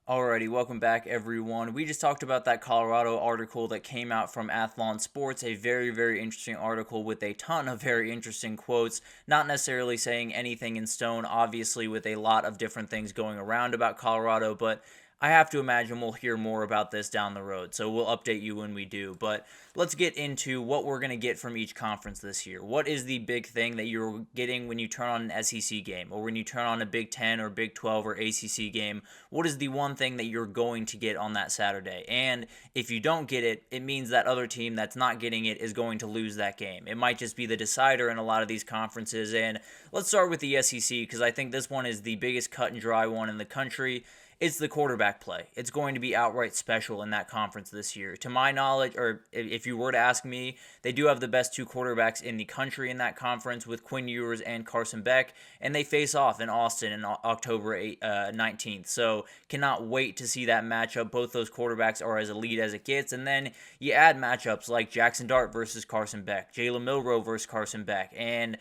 Alrighty, welcome back everyone. We just talked about that Colorado article that came out from Athlon Sports, a very, very interesting article with a ton of very interesting quotes, not necessarily saying anything in stone, obviously with a lot of different things going around about Colorado, but I have to imagine we'll hear more about this down the road, so we'll update you when we do. But let's get into what we're going to get from each conference this year. What is the big thing that you're getting when you turn on an SEC game, or when you turn on a Big 10 or Big 12 or ACC game? What is the one thing that you're going to get on that Saturday? And if you don't get it, it means that other team that's not getting it is going to lose that game. It might just be the decider in a lot of these conferences. And let's start with the SEC because I think this one is the biggest cut and dry one in the country. It's the quarterback play. It's going to be outright special in that conference this year. To my knowledge, or if you were to ask me, they do have the best two quarterbacks in the country in that conference with Quinn Ewers and Carson Beck, and they face off in Austin on October 19th. So cannot wait to see that matchup. Both those quarterbacks are as elite as it gets, and then you add matchups like Jackson Dart versus Carson Beck, Jalen Milroe versus Carson Beck, and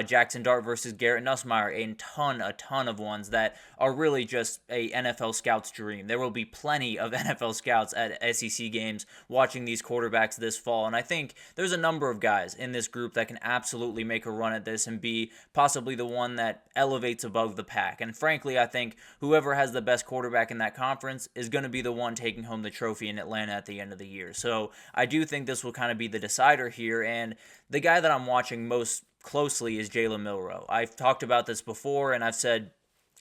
Jackson Dart versus Garrett Nussmeier, a ton of ones that are really just a NFL scout's dream. There will be plenty of NFL scouts at SEC games watching these quarterbacks this fall, and I think there's a number of guys in this group that can absolutely make a run at this and be possibly the one that elevates above the pack. And frankly, I think whoever has the best quarterback in that conference is going to be the one taking home the trophy in Atlanta at the end of the year. So I do think this will kind of be the decider here, and the guy that I'm watching most closely is Jalen Milroe. I've talked about this before, and I've said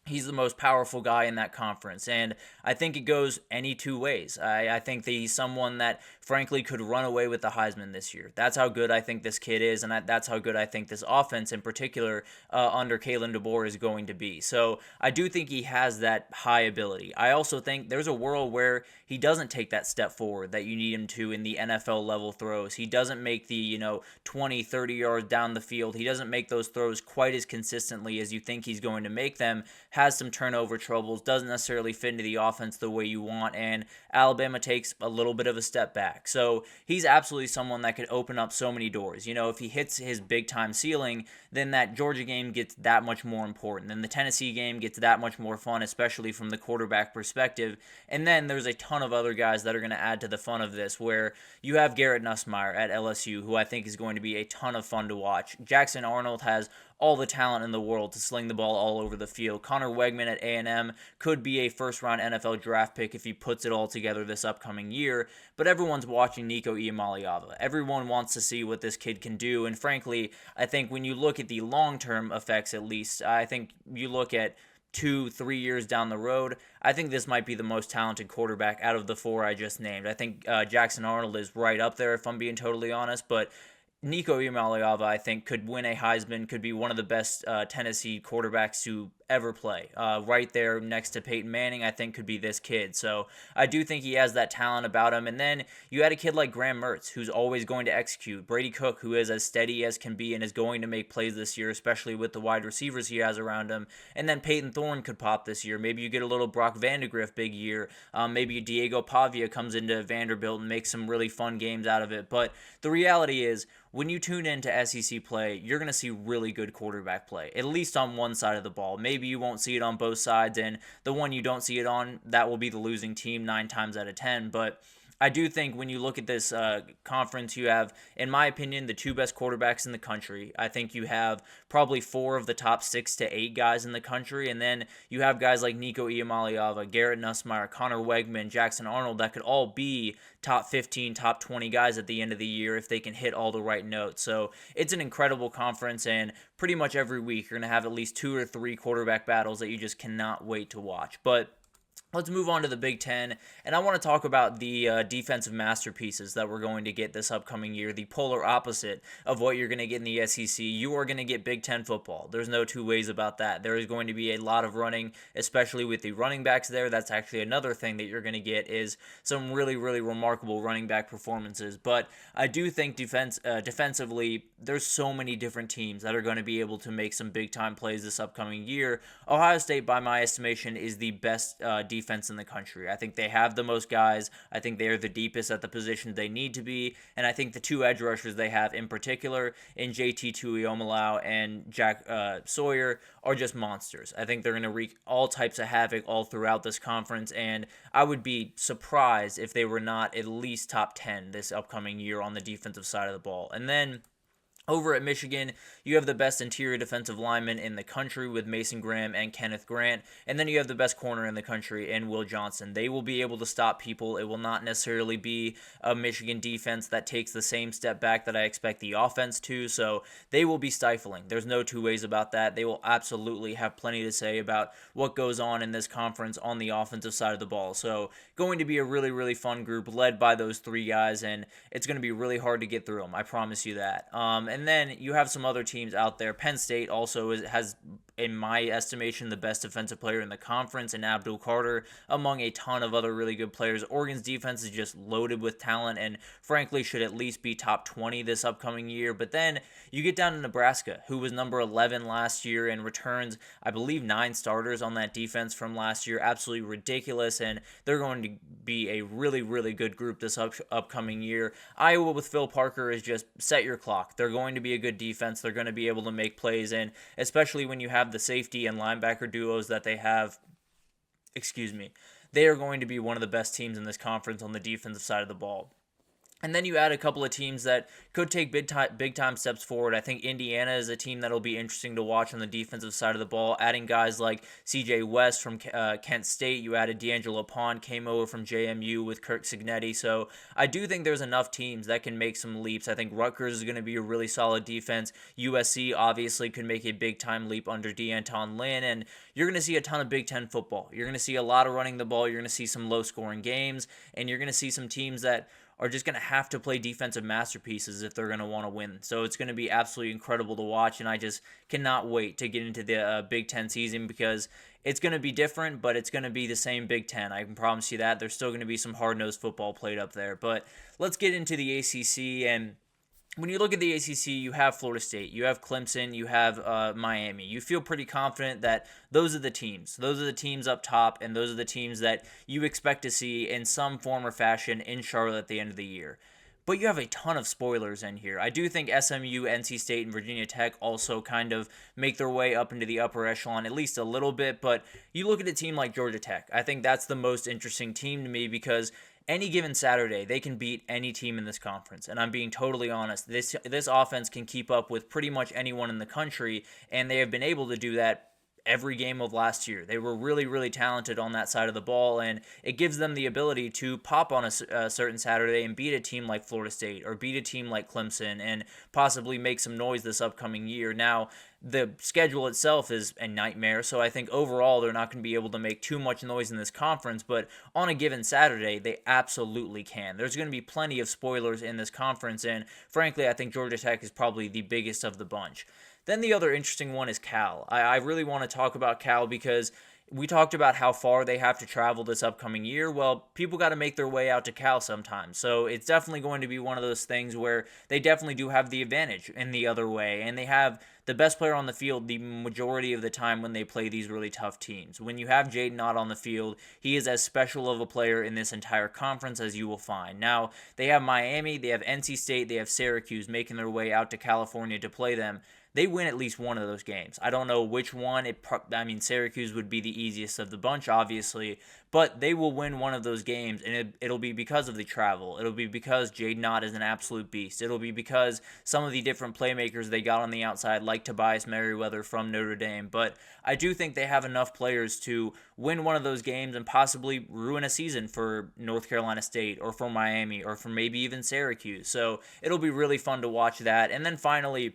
he's the most powerful guy in that conference, and I think it goes any two ways. I think that he's someone that, frankly, could run away with the Heisman this year. That's how good I think this kid is, and that's how good I think this offense, in particular, under Kalen DeBoer is going to be. So I do think he has that high ability. I also think there's a world where he doesn't take that step forward that you need him to in the NFL level throws. He doesn't make the, 20, 30 yards down the field. He doesn't make those throws quite as consistently as you think he's going to make them, has some turnover troubles, doesn't necessarily fit into the offense the way you want, and Alabama takes a little bit of a step back. So he's absolutely someone that could open up so many doors. If he hits his big-time ceiling, then that Georgia game gets that much more important. Then the Tennessee game gets that much more fun, especially from the quarterback perspective. And then there's a ton of other guys that are going to add to the fun of this, where you have Garrett Nussmeier at LSU, who I think is going to be a ton of fun to watch. Jackson Arnold has all the talent in the world to sling the ball all over the field. Connor Wegman at A&M could be a first-round NFL draft pick if he puts it all together this upcoming year, but everyone's watching Nico Iamaleava. Everyone wants to see what this kid can do, and frankly, I think when you look at the long-term effects at least, I think you look at 2-3 years down the road, I think this might be the most talented quarterback out of the four I just named. I think Jackson Arnold is right up there, if I'm being totally honest, but Nico Iamaleava, I think, could win a Heisman, could be one of the best Tennessee quarterbacks to ever play. Right there next to Peyton Manning, I think, could be this kid. So I do think he has that talent about him. And then you had a kid like Graham Mertz, who's always going to execute. Brady Cook, who is as steady as can be and is going to make plays this year, especially with the wide receivers he has around him. And then Peyton Thorne could pop this year. Maybe you get a little Brock Vandagriff big year. Maybe Diego Pavia comes into Vanderbilt and makes some really fun games out of it. But the reality is, when you tune into SEC play, you're going to see really good quarterback play, at least on one side of the ball. Maybe you won't see it on both sides, and the one you don't see it on, that will be the losing team 9 times out of 10. But I do think when you look at this conference, you have, in my opinion, the two best quarterbacks in the country. I think you have probably 4 of the top 6 to 8 guys in the country, and then you have guys like Nico Iamaleava, Garrett Nussmeier, Connor Wegman, Jackson Arnold that could all be top 15, top 20 guys at the end of the year if they can hit all the right notes. So it's an incredible conference, and pretty much every week you're going to have at least 2 or 3 quarterback battles that you just cannot wait to watch. But let's move on to the Big Ten, and I want to talk about the defensive masterpieces that we're going to get this upcoming year, the polar opposite of what you're going to get in the SEC. You are going to get Big Ten football. There's no two ways about that. There is going to be a lot of running, especially with the running backs there. That's actually another thing that you're going to get is some really, really remarkable running back performances. But I do think defensively, there's so many different teams that are going to be able to make some big-time plays this upcoming year. Ohio State, by my estimation, is the best defense defense in the country. I think they have the most guys. I think they are the deepest at the positions they need to be. And I think the two edge rushers they have in particular, in JT Tuiomalau and Jack Sawyer, are just monsters. I think they're going to wreak all types of havoc all throughout this conference, and I would be surprised if they were not at least top 10 this upcoming year on the defensive side of the ball. And then over at Michigan, you have the best interior defensive lineman in the country with Mason Graham and Kenneth Grant, and then you have the best corner in the country in Will Johnson. They will be able to stop people. It will not necessarily be a Michigan defense that takes the same step back that I expect the offense to, so they will be stifling. There's no two ways about that. They will absolutely have plenty to say about what goes on in this conference on the offensive side of the ball. So going to be a really, really fun group led by those three guys, and it's going to be really hard to get through them. I promise you that. And then you have some other teams out there. Penn State also has, in my estimation, the best defensive player in the conference, and Abdul Carter, among a ton of other really good players. Oregon's defense is just loaded with talent and frankly should at least be top 20 this upcoming year. But then you get down to Nebraska, who was number 11 last year and returns, I believe, 9 starters on that defense from last year. Absolutely ridiculous, and they're going to be a really, really good group this upcoming year. Iowa with Phil Parker is just set your clock. They're going to be a good defense. They're going to be able to make plays, and especially when you have the safety and linebacker duos that they have, they are going to be one of the best teams in this conference on the defensive side of the ball. And then you add a couple of teams that could take big time steps forward. I think Indiana is a team that'll be interesting to watch on the defensive side of the ball. Adding guys like C.J. West from Kent State, you added D'Angelo Pond, came over from JMU with Kirk Cignetti. So I do think there's enough teams that can make some leaps. I think Rutgers is going to be a really solid defense. USC obviously could make a big time leap under D'Anton Lynn, and you're going to see a ton of Big Ten football. You're going to see a lot of running the ball. You're going to see some low scoring games, and you're going to see some teams that are just going to have to play defensive masterpieces if they're going to want to win. So it's going to be absolutely incredible to watch, and I just cannot wait to get into the Big Ten season because it's going to be different, but it's going to be the same Big Ten. I can promise you that. There's still going to be some hard-nosed football played up there. But let's get into the ACC, and when you look at the ACC, you have Florida State, you have Clemson, you have Miami. You feel pretty confident that those are the teams. Those are the teams up top, and those are the teams that you expect to see in some form or fashion in Charlotte at the end of the year. But you have a ton of spoilers in here. I do think SMU, NC State, and Virginia Tech also kind of make their way up into the upper echelon at least a little bit. But you look at a team like Georgia Tech. I think that's the most interesting team to me because any given Saturday, they can beat any team in this conference. And I'm being totally honest. This offense can keep up with pretty much anyone in the country, and they have been able to do that every game of last year. They were really, really talented on that side of the ball, and it gives them the ability to pop on a certain Saturday and beat a team like Florida State or beat a team like Clemson and possibly make some noise this upcoming year. Now, the schedule itself is a nightmare, so I think overall they're not going to be able to make too much noise in this conference, but on a given Saturday, they absolutely can. There's going to be plenty of spoilers in this conference, and frankly, I think Georgia Tech is probably the biggest of the bunch. Then the other interesting one is Cal. I really want to talk about Cal because we talked about how far they have to travel this upcoming year. Well, people got to make their way out to Cal sometimes. So it's definitely going to be one of those things where they definitely do have the advantage in the other way. And they have the best player on the field the majority of the time when they play these really tough teams. When you have Jaden Ott on the field, he is as special of a player in this entire conference as you will find. Now, they have Miami, they have NC State, they have Syracuse making their way out to California to play them. They win at least one of those games. I don't know which one. Syracuse would be the easiest of the bunch, obviously, but they will win one of those games, and it'll be because of the travel. It'll be because Jaden Ott is an absolute beast. It'll be because some of the different playmakers they got on the outside, like Tobias Merriweather from Notre Dame. But I do think they have enough players to win one of those games and possibly ruin a season for North Carolina State or for Miami or for maybe even Syracuse. So it'll be really fun to watch that. And then finally,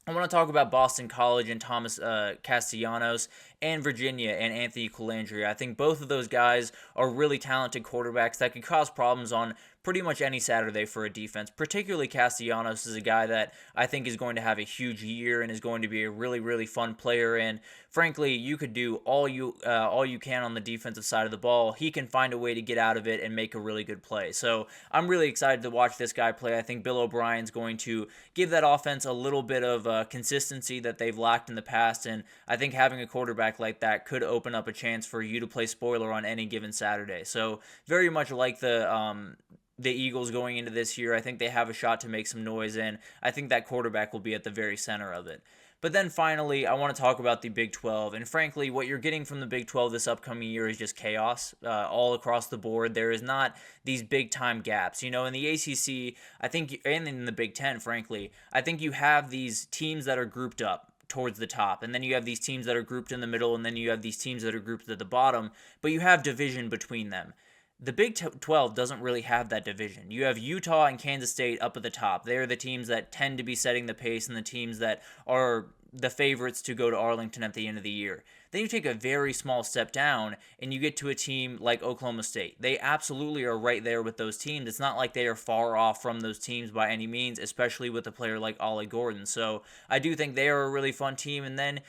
I want to talk about Boston College and Thomas Castellanos and Virginia and Anthony Colandrea. I think both of those guys are really talented quarterbacks that could cause problems on pretty much any Saturday for a defense. Particularly Castellanos is a guy that I think is going to have a huge year and is going to be a really, really fun player. And frankly, you could do all you can on the defensive side of the ball. He can find a way to get out of it and make a really good play. So I'm really excited to watch this guy play. I think Bill O'Brien's going to give that offense a little bit of consistency that they've lacked in the past, and I think having a quarterback like that could open up a chance for you to play spoiler on any given Saturday. So very much like the Eagles going into this year, I think they have a shot to make some noise, and I think that quarterback will be at the very center of it. But then finally, I want to talk about the Big 12. And frankly, what you're getting from the Big 12 this upcoming year is just chaos all across the board. There is not these big time gaps. You know, in the ACC, I think, and in the Big 10, frankly, I think you have these teams that are grouped up towards the top, and then you have these teams that are grouped in the middle, and then you have these teams that are grouped at the bottom, but you have division between them. The Big 12 doesn't really have that division. You have Utah and Kansas State up at the top. They're the teams that tend to be setting the pace and the teams that are the favorites to go to Arlington at the end of the year. Then you take a very small step down and you get to a team like Oklahoma State. They absolutely are right there with those teams. It's not like they are far off from those teams by any means, especially with a player like Ollie Gordon. So I do think they are a really fun team. And then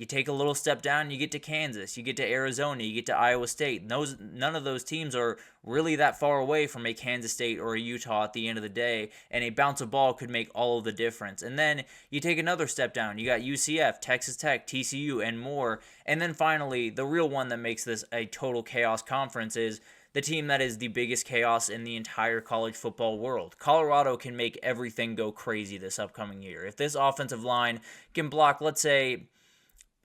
you take a little step down and you get to Kansas, you get to Arizona, you get to Iowa State. None of those teams are really that far away from a Kansas State or a Utah at the end of the day, and a bounce of ball could make all of the difference. And then you take another step down. You got UCF, Texas Tech, TCU, and more. And then finally, the real one that makes this a total chaos conference is the team that is the biggest chaos in the entire college football world. Colorado can make everything go crazy this upcoming year. If this offensive line can block, let's say,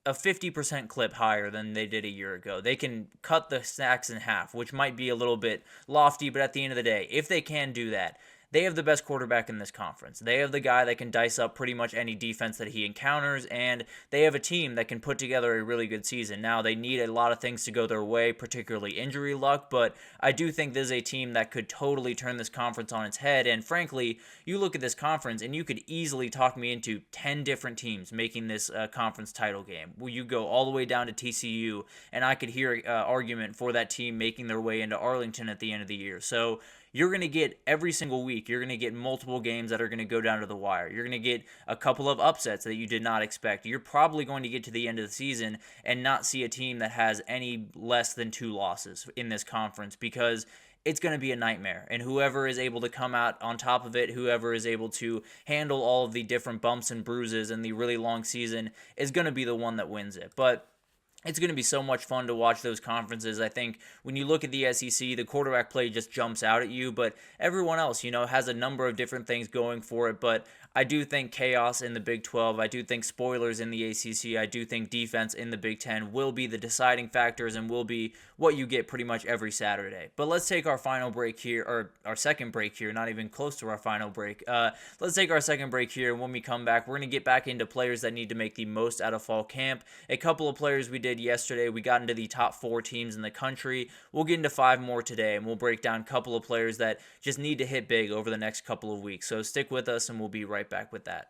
a 50% clip higher than they did a year ago, they can cut the sacks in half, which might be a little bit lofty, but at the end of the day, if they can do that, they have the best quarterback in this conference. They have the guy that can dice up pretty much any defense that he encounters, and they have a team that can put together a really good season. Now, they need a lot of things to go their way, particularly injury luck, but I do think this is a team that could totally turn this conference on its head, and frankly, you look at this conference, and you could easily talk me into 10 different teams making this conference title game. Well, you go all the way down to TCU, and I could hear argument for that team making their way into Arlington at the end of the year. So you're going to get every single week, you're going to get multiple games that are going to go down to the wire. You're going to get a couple of upsets that you did not expect. You're probably going to get to the end of the season and not see a team that has any less than 2 losses in this conference, because it's going to be a nightmare. And whoever is able to come out on top of it, whoever is able to handle all of the different bumps and bruises and the really long season, is going to be the one that wins it. But it's going to be so much fun to watch those conferences. I think when you look at the SEC, the quarterback play just jumps out at you, but everyone else, has a number of different things going for it. But I do think chaos in the Big 12, I do think spoilers in the ACC, I do think defense in the Big 10 will be the deciding factors and will be what you get pretty much every Saturday. But let's take our final break here, or our second break here, not even close to our final break. Let's take our second break here, and when we come back, we're going to get back into players that need to make the most out of fall camp. A couple of players we did yesterday, we got into the top 4 teams in the country. We'll get into 5 more today, and we'll break down a couple of players that just need to hit big over the next couple of weeks. So stick with us, and we'll be right back with that.